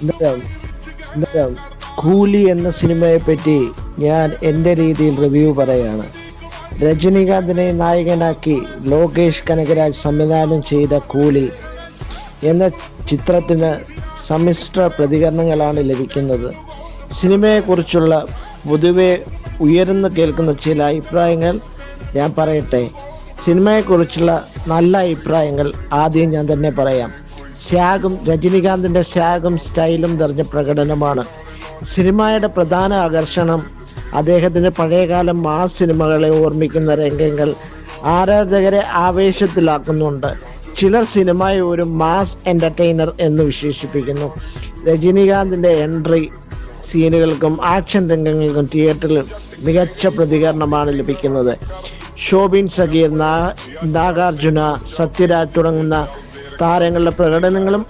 അന്നേരം കൂലി എന്ന സിനിമയെ പറ്റി ഞാൻ എൻ്റെ രീതിയിൽ റിവ്യൂ പറയാണ്. രജനീകാന്തിനെ നായകനാക്കി ലോകേഷ് കനകരാജ് സംവിധാനം ചെയ്ത കൂലി എന്ന ചിത്രത്തിന് സമ്മിശ്ര പ്രതികരണങ്ങളാണ് ലഭിക്കുന്നത്. സിനിമയെക്കുറിച്ചുള്ള പൊതുവെ ഉയർന്നു കേൾക്കുന്ന ചില അഭിപ്രായങ്ങൾ ഞാൻ പറയട്ടെ. സിനിമയെക്കുറിച്ചുള്ള നല്ല അഭിപ്രായങ്ങൾ ആദ്യം ഞാൻ തന്നെ പറയാം. രജനീകാന്തിൻ്റെ സ്വാഗും സ്റ്റൈലും നിറഞ്ഞ പ്രകടനമാണ്. സിനിമയുടെ പ്രധാന ആകർഷണം അദ്ദേഹത്തിൻ്റെ പഴയകാല മാസ് സിനിമകളെ ഓർമ്മിക്കുന്ന രംഗങ്ങൾ ആരാധകരെ ആവേശത്തിലാക്കുന്നുണ്ട്. ചിലർ സിനിമയെ ഒരു മാസ് എൻ്റർടൈനർ എന്ന് വിശേഷിപ്പിക്കുന്നു. രജനീകാന്തിൻ്റെ എൻട്രി സീനുകൾക്കും ആക്ഷൻ രംഗങ്ങൾക്കും തിയേറ്ററിൽ മികച്ച പ്രതികരണമാണ് ലഭിക്കുന്നത്. ശോഭിൻ സഗീർ, നാഗാർജുന, സത്യരാജ് തുടങ്ങുന്ന താരങ്ങളുടെ പ്രകടനങ്ങളും